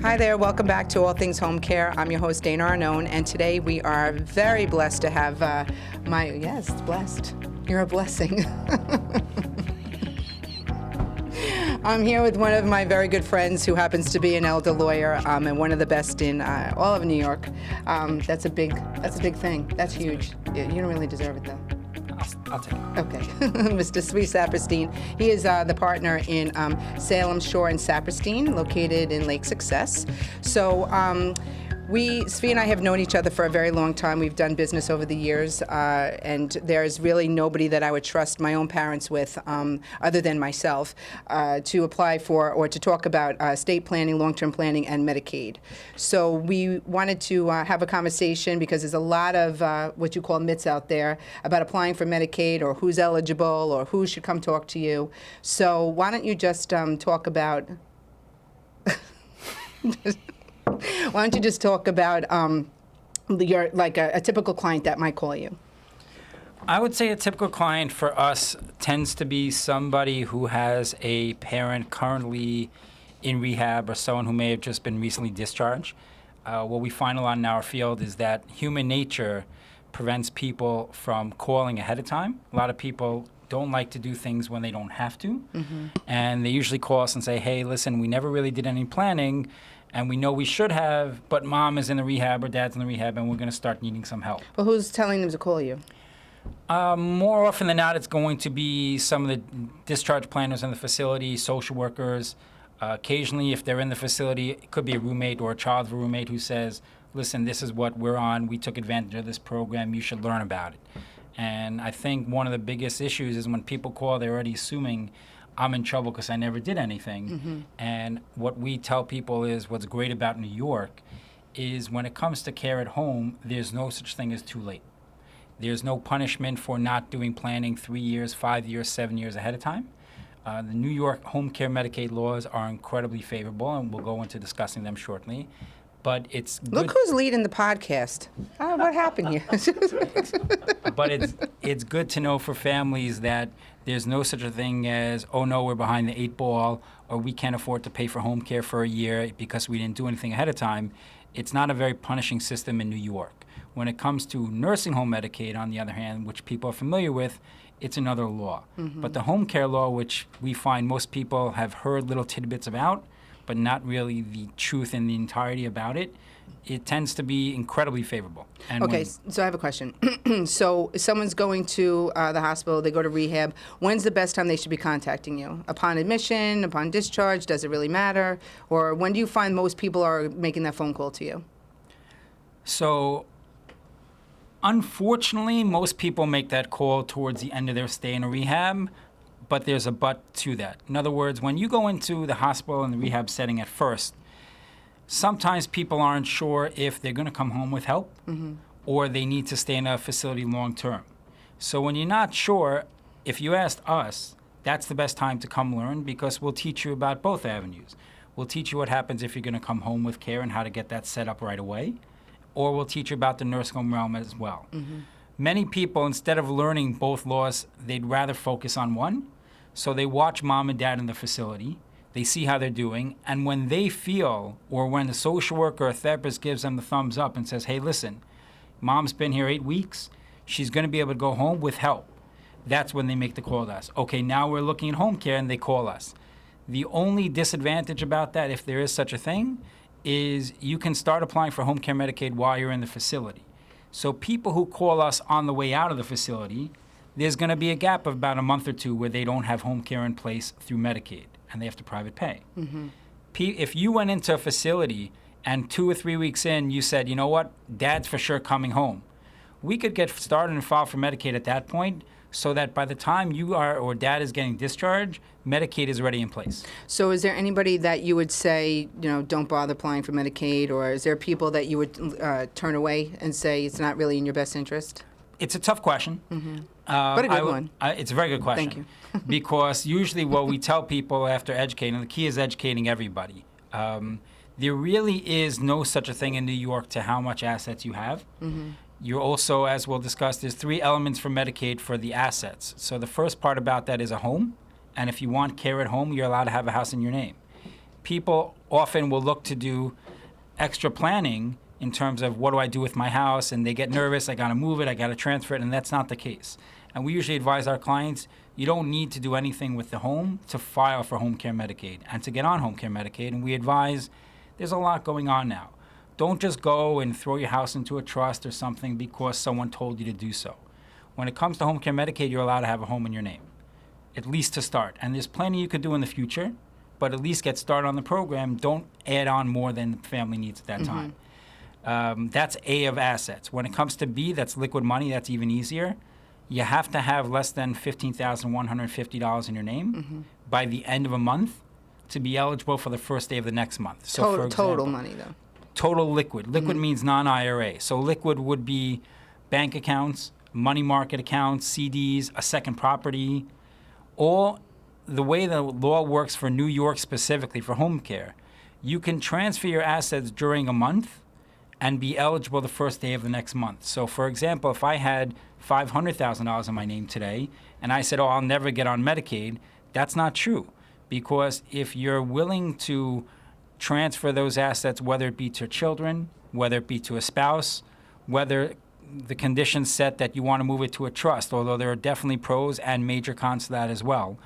Hi there, welcome back to All Things Home Care. I'm your host, Dana Arnone, and today we are very blessed to have yes, blessed. You're a blessing. I'm here with one of my very good friends who happens to be an elder lawyer and one of the best in all of New York. That's a big thing. That's huge. You don't really deserve it, though. I'll take it. Okay. Mr. Tzvi Saperstein. He is the partner in Salem, Shore, and Saperstein, located in Lake Success. So Tzvi and I have known each other for a very long time. We've done business over the years, and there's really nobody that I would trust my own parents with, other than myself, to apply for or to talk about estate planning, long-term planning, and Medicaid. So we wanted to have a conversation because there's a lot of what you call myths out there about applying for Medicaid or who's eligible or who should come talk to you. So why don't you just talk about... Why don't you just talk about your a typical client that might call you? I would say a typical client for us tends to be somebody who has a parent currently in rehab or someone who may have just been recently discharged. What we find a lot in our field is that human nature prevents people from calling ahead of time. A lot of people don't like to do things when they don't have to. Mm-hmm. And they usually call us and say, hey, listen, we never really did any planning, and we know we should have, but mom is in the rehab or dad's in the rehab, and we're going to start needing some help. Well, who's telling them to call you? More often than not, it's going to be some of the discharge planners in the facility, social workers. Occasionally, if they're in the facility, it could be a roommate or a child of a roommate who says, listen, this is what we're on. We took advantage of this program. You should learn about it. And I think one of the biggest issues is when people call, they're already assuming I'm in trouble because I never did anything. Mm-hmm. And what we tell people is what's great about New York is when it comes to care at home, there's no such thing as too late. There's no punishment for not doing planning 3 years, 5 years, 7 years ahead of time. The New York Homecare Medicaid laws are incredibly favorable, and we'll go into discussing them shortly. But it's good. Look who's leading the podcast. What happened here? But it's good to know for families that there's no such a thing as, oh no, we're behind the 8 ball, or we can't afford to pay for home care for a year because we didn't do anything ahead of time. It's not a very punishing system in New York. When it comes to nursing home Medicaid, on the other hand, which people are familiar with, it's another law. Mm-hmm. But the home care law, which we find most people have heard little tidbits about, but not really the truth in the entirety about it, it tends to be incredibly favorable. And okay, so I have a question. So if someone's going to the hospital, they go to rehab, when's the best time they should be contacting you? Upon admission, upon discharge, does it really matter? Or when do you find most people are making that phone call to you? So unfortunately, most people make that call towards the end of their stay in a rehab. But there's a but to that. In other words, when you go into the hospital and the rehab setting at first, sometimes people aren't sure if they're going to come home with help mm-hmm. or they need to stay in a facility long term. So when you're not sure, if you asked us, that's the best time to come learn because we'll teach you about both avenues. We'll teach you what happens if you're going to come home with care and how to get that set up right away, or we'll teach you about the nursing home realm as well. Mm-hmm. Many people, instead of learning both laws, they'd rather focus on one. So they watch mom and dad in the facility, they see how they're doing, and when they feel, or when the social worker or therapist gives them the thumbs up and says, hey, listen, mom's been here 8 weeks, she's going to be able to go home with help. That's when they make the call to us. Okay, now we're looking at home care, and they call us. The only disadvantage about that, if there is such a thing, is you can start applying for home care Medicaid while you're in the facility. So people who call us on the way out of the facility, there's going to be a gap of about a month or two where they don't have home care in place through Medicaid, and they have to private pay. Mm-hmm. If you went into a facility and 2 or 3 weeks in, you said, you know what, dad's for sure coming home, we could get started and file for Medicaid at that point so that by the time you are or dad is getting discharged, Medicaid is already in place. So is there anybody that you would say, don't bother applying for Medicaid, or is there people that you would turn away and say it's not really in your best interest? It's a tough question. Mm-hmm. But a good one. It's a very good question. Thank you. Because usually what we tell people after educating, the key is educating everybody. There really is no such a thing in New York to how much assets you have. Mm-hmm. You're also, as we'll discuss, there's 3 elements for Medicaid for the assets. So the first part about that is a home. And if you want care at home, you're allowed to have a house in your name. people often will look to do extra planning in terms of what do I do with my house, and they get nervous, I gotta move it, I gotta transfer it, and that's not the case. And we usually advise our clients, you don't need to do anything with the home to file for Homecare Medicaid and to get on Homecare Medicaid, and we advise, there's a lot going on now. Don't just go and throw your house into a trust or something because someone told you to do so. When it comes to Homecare Medicaid, you're allowed to have a home in your name, at least to start. And there's plenty you could do in the future, but at least get started on the program. Don't add on more than the family needs at that time. That's A of assets. When it comes to B, that's liquid money, that's even easier. You have to have less than $15,150 in your name by the end of a month to be eligible for the first day of the next month. So Total, for example, total money, though. total liquid. Liquid means non-IRA. So liquid would be bank accounts, money market accounts, CDs, a second property. All the way the law works for New York specifically for home care, you can transfer your assets during a month and be eligible the first day of the next month. So for example, if I had $500,000 in my name today and I said, oh, I'll never get on Medicaid, that's not true. Because if you're willing to transfer those assets, whether it be to children, whether it be to a spouse, whether the conditions set that you want to move it to a trust, although there are definitely pros and major cons to that as well.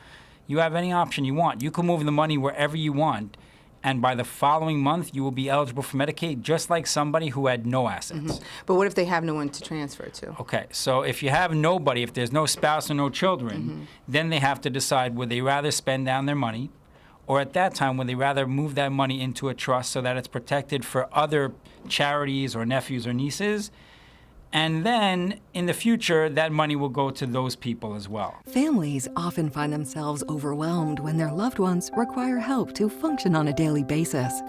You have any option you want. You can move the money wherever you want, and by the following month, you will be eligible for Medicaid, just like somebody who had no assets. But what if they have no one to transfer it to? Okay, so if you have nobody, if there's no spouse or no children, then they have to decide would they rather spend down their money, or at that time, would they rather move that money into a trust so that it's protected for other charities or nephews or nieces. And then, in the future, that money will go to those people as well. Families often find themselves overwhelmed when their loved ones require help to function on a daily basis.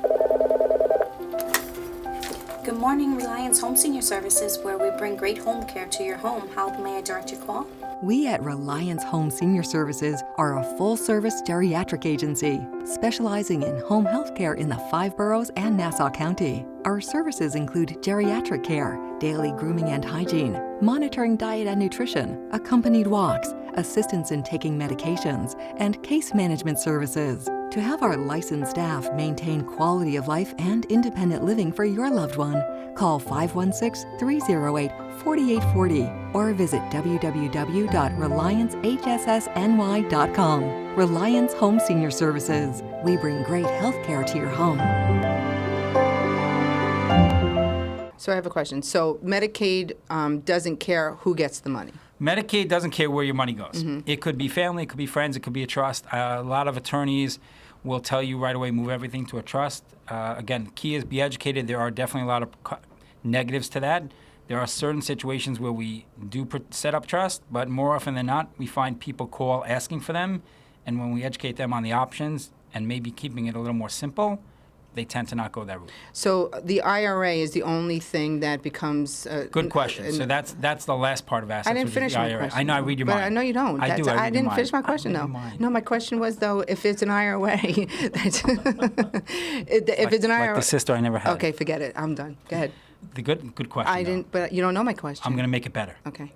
Good morning, Reliance Home Senior Services, where we bring great home care to your home. How may I direct your call? We at Reliance Home Senior Services are a full-service geriatric agency specializing in home health care in the 5 boroughs and Nassau County. Our services include geriatric care, daily grooming and hygiene, monitoring diet and nutrition, accompanied walks, assistance in taking medications, and case management services. To have our licensed staff maintain quality of life and independent living for your loved one, call 516-308-4840 or visit www.reliancehssny.com. Reliance Home Senior Services. We bring great health care to your home. So I have a question. So Medicaid doesn't care who gets the money. Medicaid doesn't care where your money goes. It could be family, it could be friends, it could be a trust. A lot of attorneys will tell you right away, move everything to a trust. Again, key is be educated. There are definitely a lot of negatives to that. There are certain situations where we do set up trust, but more often than not, we find people call asking for them. And when we educate them on the options and maybe keeping it a little more simple, they tend to not go that route. So the IRA is the only thing that becomes... Good question. So that's the last part of assets. I didn't which is finish the my IRA. question. I know I read your but mind. I know you don't. I do. I read your didn't mind. finish my question, I read though. your mind. No, my question was, though, if it's an IRA, if it's an IRA... Like the sister I never had. Okay, forget it. I'm done. Go ahead. The good question. I though. didn't, but you don't know my question. I'm going to make it better. Okay.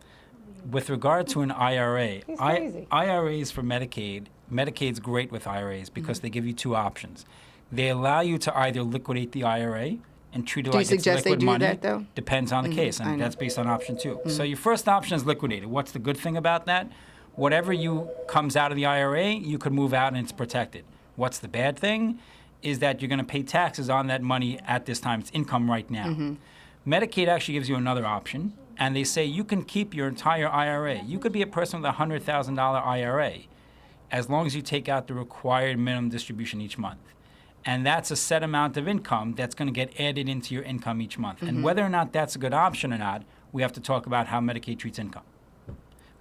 With regard to an IRA, He's crazy. IRAs for Medicaid, Medicaid's great with IRAs because they give you two options. They allow you to either liquidate the IRA and treat it Do you like it's suggest they liquid do money. that, though? Depends on the case, I and know. that's based on option 2. So your first option is liquidated. What's the good thing about that? Whatever comes out of the IRA, you could move out and it's protected. What's the bad thing? Is that you're going to pay taxes on that money at this time. It's income right now. Medicaid actually gives you another option, and they say you can keep your entire IRA. You could be a person with a $100,000 IRA as long as you take out the required minimum distribution each month. And that's a set amount of income that's going to get added into your income each month. And whether or not that's a good option or not, we have to talk about how Medicaid treats income.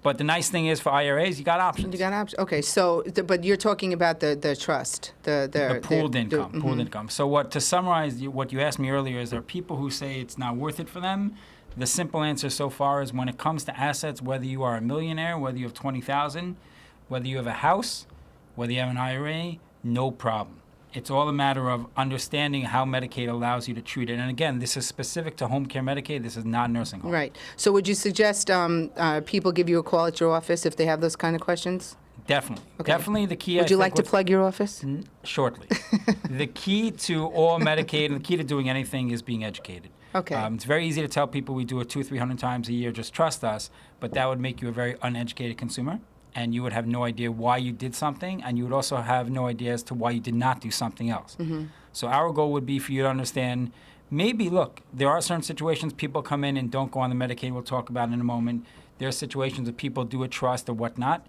But the nice thing is for IRAs, you got options. You got options. Okay, so, but you're talking about the trust, The pooled income, pooled income. So to summarize what you asked me earlier is there are people who say it's not worth it for them. The simple answer so far is when it comes to assets, whether you are a millionaire, whether you have 20,000, whether you have a house, whether you have an IRA, no problem. It's all a matter of understanding how Medicaid allows you to treat it. And again, this is specific to home care Medicaid. This is not nursing home. Right. So would you suggest people give you a call at your office if they have those kind of questions? Definitely. Okay. Definitely the key. Would you like to plug your office? Shortly. The key to all Medicaid and the key to doing anything is being educated. Okay. It's very easy to tell people we do it 200, 300 times a year, just trust us, but that would make you a very uneducated consumer, and you would have no idea why you did something, and you would also have no idea as to why you did not do something else. So our goal would be for you to understand, maybe, look, there are certain situations people come in and don't go on the Medicaid, we'll talk about in a moment. There are situations that people do a trust or whatnot.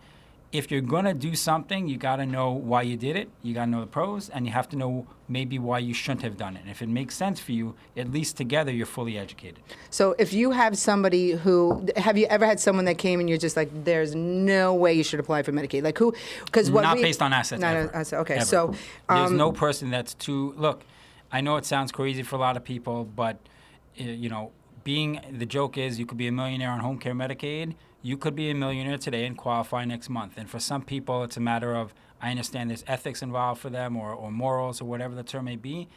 If you're going to do something, you got to know why you did it. You got to know the pros, and you have to know maybe why you shouldn't have done it. And if it makes sense for you, at least together, you're fully educated. So if you have somebody who, have you ever had someone that came and you're just like, there's no way you should apply for Medicaid? Like who? Because what Not based on assets, Not ever. Okay, Ever. so There's no person that's too, look, I know it sounds crazy for a lot of people, but, the joke is you could be a millionaire on Homecare Medicaid. You could be a millionaire today and qualify next month. And for some people, it's a matter of, I understand there's ethics involved for them or morals or whatever the term may be.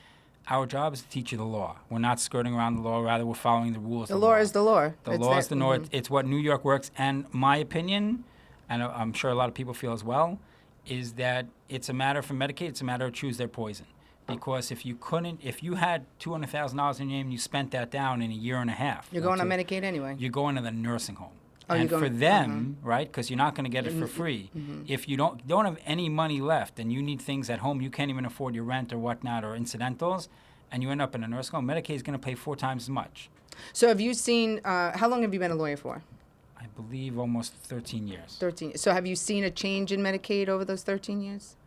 Our job is to teach you the law. We're not skirting around the law. Rather, we're following the rules. the law is the law. The law is the law. It's what New York works. And my opinion, and I'm sure a lot of people feel as well, is that it's a matter for Medicaid, it's a matter of choose their poison. Because if you had $200,000 in your name and you spent that down in a year and a half. You're going on Medicaid anyway. You're going to the nursing home. Oh, and you're for going- them, right, because you're not going to get it for free. If you don't have any money left and you need things at home, you can't even afford your rent or whatnot or incidentals, and you end up in a nursing home, Medicaid is going to pay 4 times as much. So have you seen, how long have you been a lawyer for? I believe almost 13 years. 13. So have you seen a change in Medicaid over those 13 years?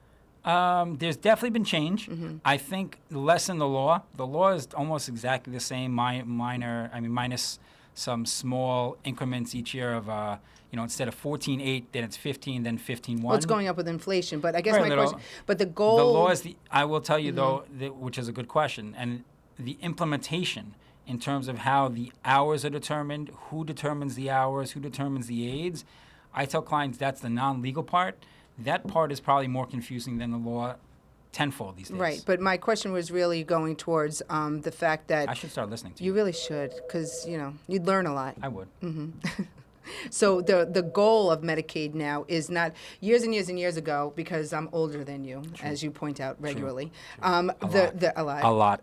There's definitely been change. I think less in the law. The law is almost exactly the same, minus some small increments each year of, instead of 14.8, then it's 15, then 15.1. Well, it's going up with inflation, but I guess Very my little. question, but the goal. The law is I will tell you though, which is a good question, and the implementation in terms of how the hours are determined, who determines the hours, who determines the aides. I tell clients that's the non-legal part. That part is probably more confusing than the law tenfold these days. Right, but my question was really going towards the fact that I should start listening to you you. really should, because you'd learn a lot. I would. So the goal of Medicaid now is not years and years and years ago, because I'm older than you, as you point out regularly. A lot.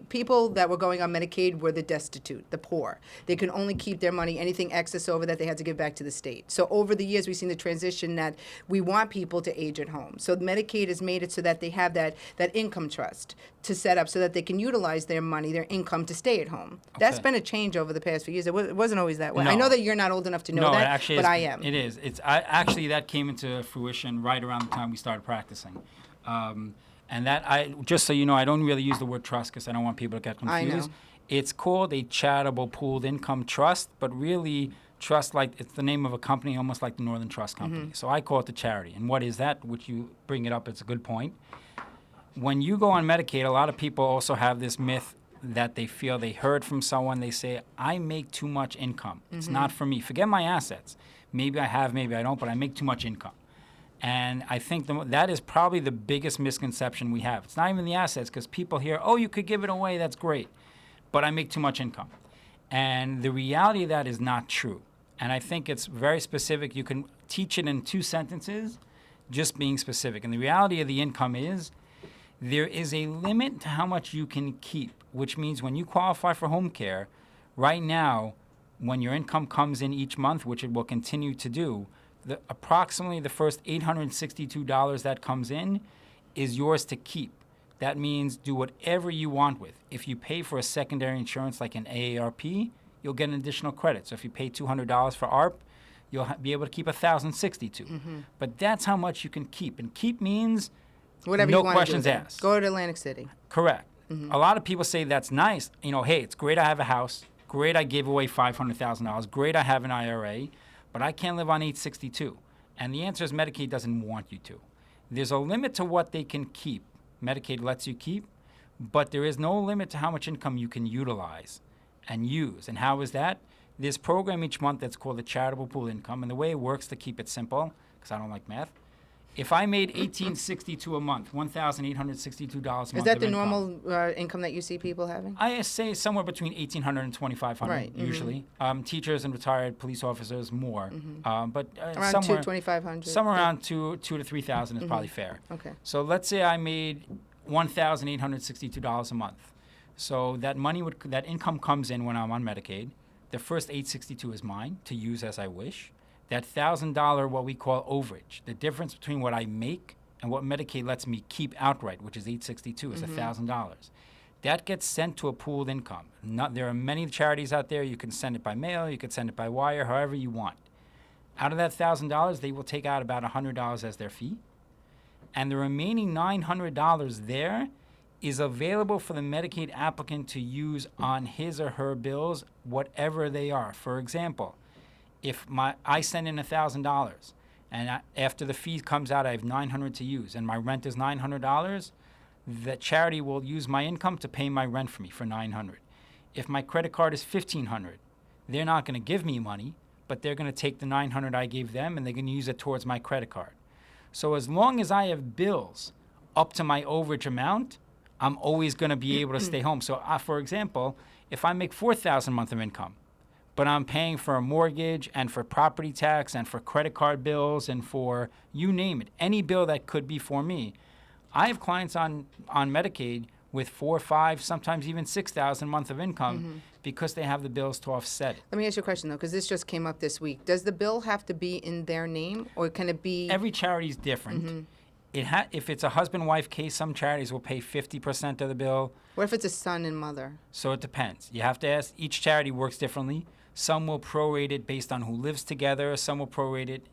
People that were going on Medicaid were the destitute, the poor. They could only keep their money, anything excess over that they had to give back to the state. So over the years, we've seen the transition that we want people to age at home. So Medicaid has made it so that they have that income trust to set up so that they can utilize their money, their income, to stay at home. That's been a change over the past few years. It wasn't always that way. No. I know that you're not old enough to know No, that, it actually but is, I am. It is. Actually, that came into fruition right around the time we started practicing. And that, just so you know, I don't really use the word trust because I don't want people to get I confused. know. It's called a charitable pooled income trust, but really trust, like it's the name of a company, almost like the Northern Trust Company. So I call it the charity. And what is that? Which you bring it up, it's a good point. When you go on Medicaid, a lot of people also have this myth that they feel they heard from someone. They say, I make too much income. It's not for me. Forget my assets. Maybe I have, maybe I don't, but I make too much income. And I think that is probably the biggest misconception we have. It's not even the assets, because people hear, oh, you could give it away, that's great, but I make too much income. And the reality of that is not true. And I think it's very specific. You can teach it in 2 sentences, just being specific. And the reality of the income is there is a limit to how much you can keep, which means when you qualify for home care, right now, when your income comes in each month, which it will continue to do, approximately the first $862 that comes in is yours to keep. That means do whatever you want with. If you pay for a secondary insurance like an AARP, you'll get an additional credit. So if you pay $200 for ARP, you'll be able to keep $1,062. But that's how much you can keep. And keep means Whatever no you want questions to do with it. asked. Go to Atlantic City. Correct. A lot of people say that's nice. Hey, it's great I have a house. Great I gave away $500,000. Great I have an IRA. But I can't live on $862. And the answer is Medicaid doesn't want you to. There's a limit to what they can keep. Medicaid lets you keep, but there is no limit to how much income you can utilize and use. And how is that? There's a program each month that's called the Charitable Pool Income. And the way it works, to keep it simple, because I don't like math, If I made $1,862 a month, $1,862 a month. Is that of the income, normal income that you see people having? I say somewhere between $1,800 and $2,500 Right, usually. Teachers and retired police officers more, but Around somewhere $2,500. somewhere around two to $3,000 is probably fair. Okay. So let's say I made $1,862 a month. So that that income comes in when I'm on Medicaid. The first $862 is mine to use as I wish. That $1,000, what we call overage, the difference between what I make and what Medicaid lets me keep outright, which is $862, is $1,000. That gets sent to a pooled income. There are many charities out there. You can send it by mail, you can send it by wire, however you want. Out of that $1,000, they will take out about $100 as their fee. And the remaining $900 there is available for the Medicaid applicant to use on his or her bills, whatever they are. For example, if I send in $1,000 and after the fee comes out, I have $900 to use, and my rent is $900, the charity will use my income to pay my rent for me for $900. If my credit card is $1,500, they're not going to give me money, but they're going to take the $900 I gave them and they're going to use it towards my credit card. So as long as I have bills up to my overage amount, I'm always going to be able to stay home. So, for example, if I make $4,000 a month of income, but I'm paying for a mortgage and for property tax and for credit card bills and for you name it, any bill that could be for me. I have clients on Medicaid with $4,000, $5,000, sometimes even $6,000 a month of income because they have the bills to offset it. Let me ask you a question, though, because this just came up this week. Does the bill have to be in their name, or can it be? Every charity is different. If it's a husband-wife case, some charities will pay 50% of the bill. What if it's a son and mother? So it depends. You have to ask. Each charity works differently. Some will prorate it based on who lives together. Some will prorate it.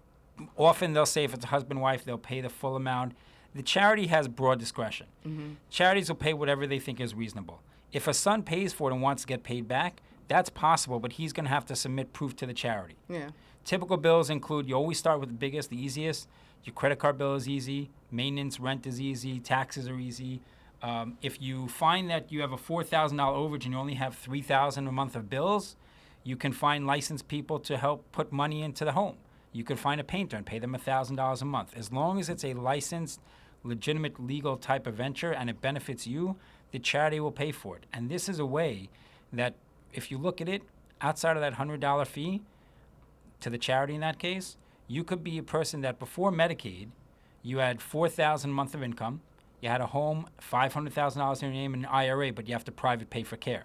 Often they'll say if it's a husband-wife, they'll pay the full amount. The charity has broad discretion. Charities will pay whatever they think is reasonable. If a son pays for it and wants to get paid back, that's possible, but he's going to have to submit proof to the charity. Yeah. Typical bills include, you always start with the biggest, the easiest. Your credit card bill is easy. Maintenance, rent is easy. Taxes are easy. If you find that you have a $4,000 overage and you only have $3,000 a month of bills, you can find licensed people to help put money into the home. You can find a painter and pay them $1,000 a month. As long as it's a licensed, legitimate, legal type of venture and it benefits you, the charity will pay for it. And this is a way that, if you look at it, outside of that $100 fee to the charity in that case, you could be a person that before Medicaid, you had $4,000 a month of income, you had a home, $500,000 in your name, and an IRA, but you have to private pay for care.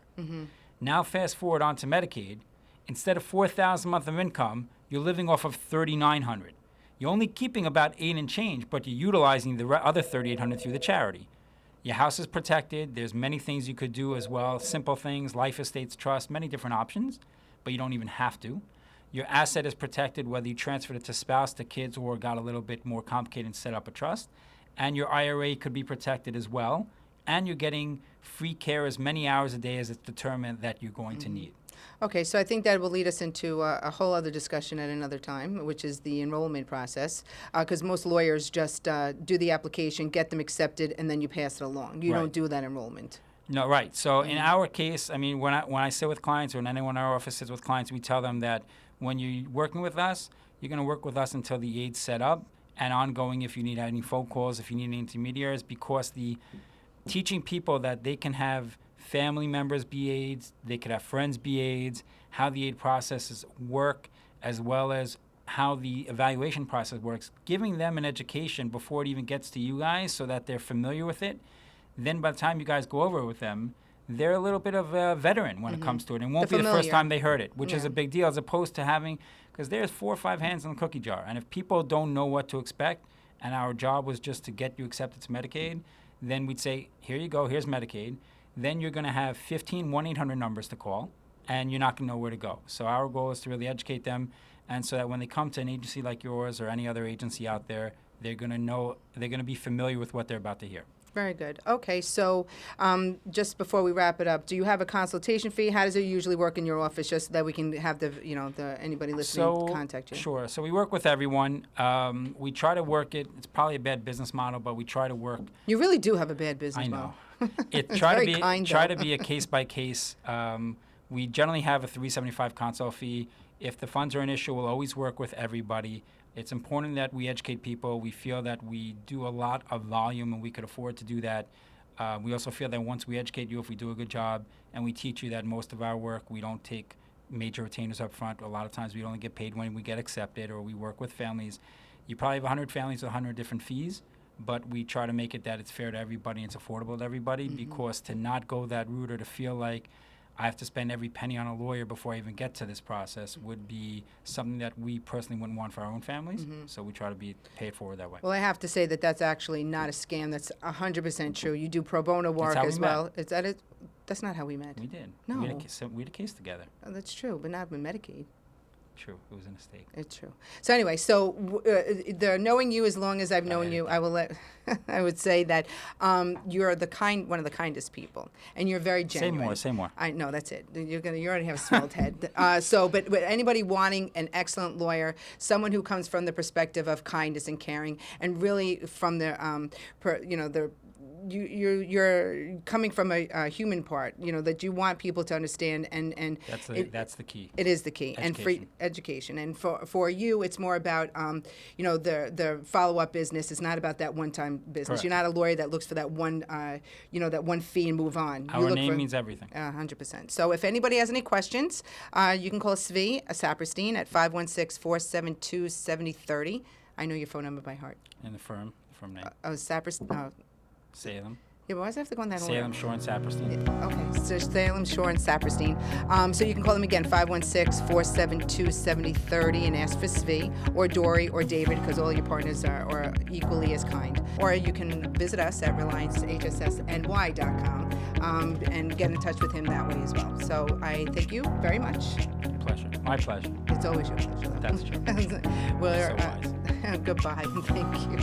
Now fast forward onto Medicaid, instead of $4,000 a month of income, you're living off of $3,900. You're only keeping about $8 and change, but you're utilizing the other $3,800 through the charity. Your house is protected. There's many things you could do as well, simple things, life estates, trust, many different options, but you don't even have to. Your asset is protected whether you transferred it to spouse, to kids, or got a little bit more complicated and set up a trust. And your IRA could be protected as well. And you're getting free care as many hours a day as it's determined that you're going to need. Okay, so I think that will lead us into a whole other discussion at another time, which is the enrollment process, because most lawyers just do the application, get them accepted, and then you pass it along. You don't do that enrollment. No, right. So in our case, I mean, when I sit with clients, or when anyone in our office sits with clients, we tell them that when you're working with us, you're going to work with us until the aid's set up, and ongoing if you need any phone calls, if you need any intermediaries, because the teaching people that they can have family members be aides, they could have friends be aides, how the aid processes work, as well as how the evaluation process works, giving them an education before it even gets to you guys so that they're familiar with it. Then by the time you guys go over it with them, they're a little bit of a veteran when it comes to it. It won't be the first time they heard it, which is a big deal, as opposed to having, because there's 4 or 5 hands in the cookie jar. And if people don't know what to expect, and our job was just to get you accepted to Medicaid, then we'd say, here you go, here's Medicaid. Then you're going to have 15 1-800 numbers to call, and you're not going to know where to go. So our goal is to really educate them, and so that when they come to an agency like yours or any other agency out there, they're going to know, they're going to be familiar with what they're about to hear. Very good. Okay, so just before we wrap it up, do you have a consultation fee? How does it usually work in your office, just so that we can have anybody listening contact you? Sure. So we work with everyone. We try to work it. It's probably a bad business model, but we try to work. You really do have a bad business model. I know. Try to be a case by case. We generally have a $375 consult fee. If the funds are an issue, we'll always work with everybody. It's important that we educate people. We feel that we do a lot of volume and we could afford to do that. We also feel that once we educate you, if we do a good job and we teach you that most of our work, we don't take major retainers up front. A lot of times we only get paid when we get accepted, or we work with families. You probably have 100 families with 100 different fees, but we try to make it that it's fair to everybody and it's affordable to everybody, because to not go that route or to feel like I have to spend every penny on a lawyer before I even get to this process would be something that we personally wouldn't want for our own families. So we try to be paid forward that way. Well, I have to say that that's actually not a scam. That's 100% true. You do pro bono work how we as met. well. Is that it? That's not how we met. We did. No. We had a case together. Oh, that's true, but not with Medicaid. True. It was a mistake. It's true. So anyway, the knowing you as long as I've known you, I will let. I would say that you're one of the kindest people, and you're very genuine. Say more. I know that's it. You already have a swelled head. But anybody wanting an excellent lawyer, someone who comes from the perspective of kindness and caring, and really from you're coming from a human part, that you want people to understand, and that's the key. It is the key. Education. And free education. And for you, it's more about the follow-up business. It's not about that one-time business. Correct. You're not a lawyer that looks for that one that one fee and move on. Our name means everything. 100%. So if anybody has any questions, you can call Tzvi Saperstein at 516-472-7030. I know your phone number by heart. And the firm name. Saperstein. Salem. Yeah, but why does I have to go in that order? Salem, Shore, and Saperstein. Okay, so Salem, Shore, and Saperstein. So you can call them again, 516-472-7030, and ask for Tzvi, or Dory, or David, because all your partners are equally as kind. Or you can visit us at reliancehssny.com and get in touch with him that way as well. So I thank you very much. Pleasure. My pleasure. It's always your pleasure. That's true. Well, So wise. goodbye. Thank you.